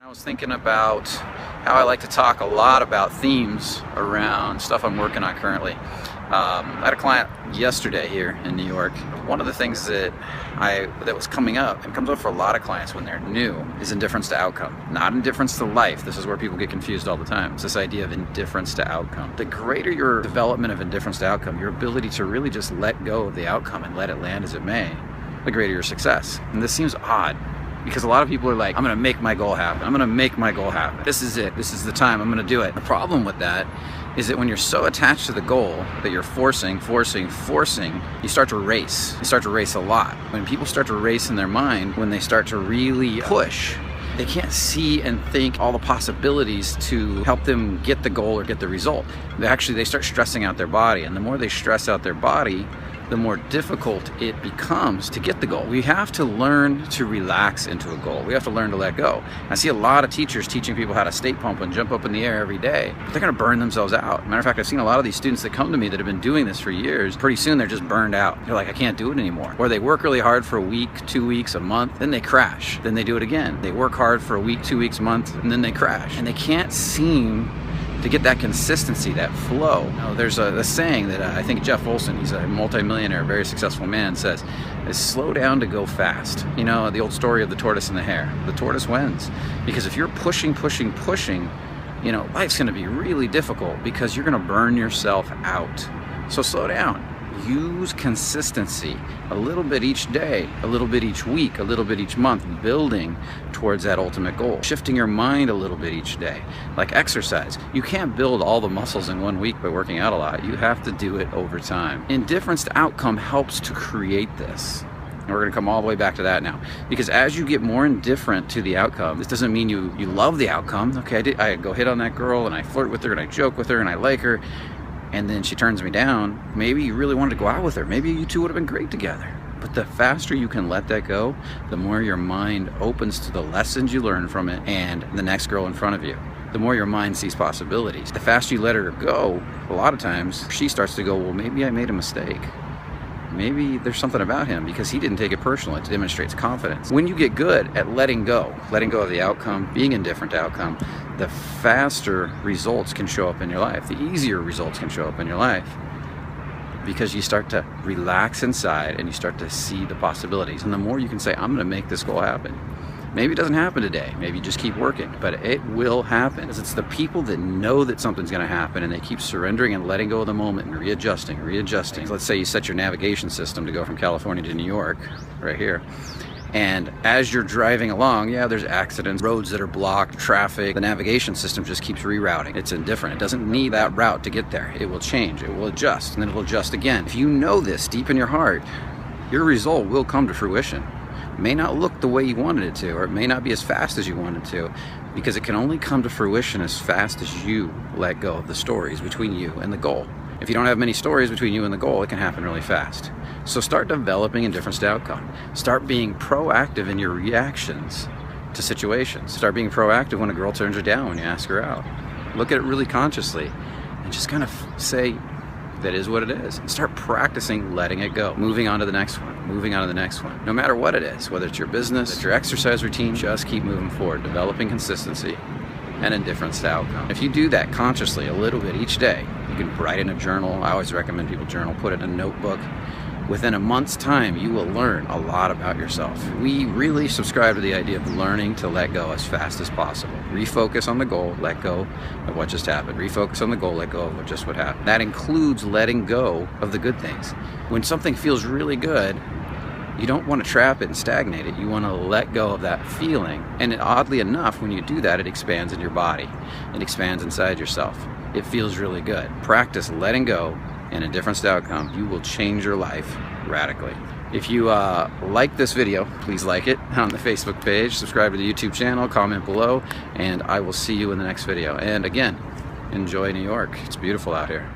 I was thinking about how I like to talk a lot about themes around stuff I'm working on currently. I had a client yesterday here in New York. One of the things that was coming up, and comes up for a lot of clients when they're new, is indifference to outcome. Not indifference to life. This is where people get confused all the time. It's this idea of indifference to outcome. The greater your development of indifference to outcome, your ability to really just let go of the outcome and let it land as it may, the greater your success. And this seems odd, because a lot of people are like, I'm gonna make my goal happen. I'm gonna make my goal happen. This is it. This is the time. I'm gonna do it. The problem with that is that when you're so attached to the goal that you're forcing, you start to race. You start to race a lot. When people start to race in their mind, when they start to really push, they can't see and think all the possibilities to help them get the goal or get the result. They start stressing out their body, and the more they stress out their body, the more difficult it becomes to get the goal. We have to learn to relax into a goal. We have to learn to let go. I see a lot of teachers teaching people how to state pump and jump up in the air every day, but they're gonna burn themselves out. Matter of fact, I've seen a lot of these students that come to me that have been doing this for years. Pretty soon they're just burned out. They're like, I can't do it anymore. Or they work really hard for a week, 2 weeks, a month, then they crash. Then they do it again. They work hard for a week, 2 weeks, a month, and then they crash. And they can't seem to get that consistency, that flow. There's a saying that I think Jeff Olson, he's a multimillionaire, very successful man, says, is slow down to go fast. You know, the old story of the tortoise and the hare. The tortoise wins. Because if you're pushing, you know, life's gonna be really difficult because you're gonna burn yourself out. So slow down. Use consistency, a little bit each day, a little bit each week, a little bit each month, building towards that ultimate goal. Shifting your mind a little bit each day, like exercise. You can't build all the muscles in 1 week by working out a lot. You have to do it over time. Indifference to outcome helps to create this. And we're gonna come all the way back to that now. Because as you get more indifferent to the outcome, this doesn't mean you love the outcome. Okay, I go hit on that girl and I flirt with her and I joke with her and I like her, and then she turns me down. Maybe you really wanted to go out with her. Maybe you two would have been great together. But the faster you can let that go, the more your mind opens to the lessons you learn from it and the next girl in front of you. The more your mind sees possibilities. The faster you let her go, a lot of times she starts to go, well, maybe I made a mistake. Maybe there's something about him because he didn't take it personally. It demonstrates confidence. When you get good at letting go of the outcome, being indifferent to outcome, the faster results can show up in your life. The easier results can show up in your life because you start to relax inside and you start to see the possibilities. And the more you can say, I'm gonna make this goal happen. Maybe it doesn't happen today. Maybe you just keep working, but it will happen. It's the people that know that something's gonna happen and they keep surrendering and letting go of the moment and readjusting. So let's say you set your navigation system to go from California to New York, right here. And as you're driving along, yeah, there's accidents, roads that are blocked, traffic. The navigation system just keeps rerouting. It's indifferent. It doesn't need that route to get there. It will change, it will adjust, and then it will adjust again. If you know this deep in your heart, your result will come to fruition. It may not look the way you wanted it to, or it may not be as fast as you wanted to, because it can only come to fruition as fast as you let go of the stories between you and the goal. If you don't have many stories between you and the goal, it can happen really fast. So start developing indifference to outcome. Start being proactive in your reactions to situations. Start being proactive when a girl turns you down when you ask her out. Look at it really consciously and just kind of say, that is what it is. And start practicing letting it go. Moving on to the next one, moving on to the next one. No matter what it is, whether it's your business, it's your exercise routine, just keep moving forward, developing consistency and indifference to outcome. If you do that consciously a little bit each day, you can write in a journal. I always recommend people journal, put it in a notebook. Within a month's time, you will learn a lot about yourself. We really subscribe to the idea of learning to let go as fast as possible. Refocus on the goal, let go of what just happened. Refocus on the goal, let go of what happened. That includes letting go of the good things. When something feels really good, you don't want to trap it and stagnate it. You want to let go of that feeling. And oddly enough, when you do that, it expands in your body. It expands inside yourself. It feels really good. Practice letting go and indifference to outcome. You will change your life radically. If you like this video, please like it on the Facebook page, subscribe to the YouTube channel, comment below, and I will see you in the next video. And again, enjoy New York. It's beautiful out here.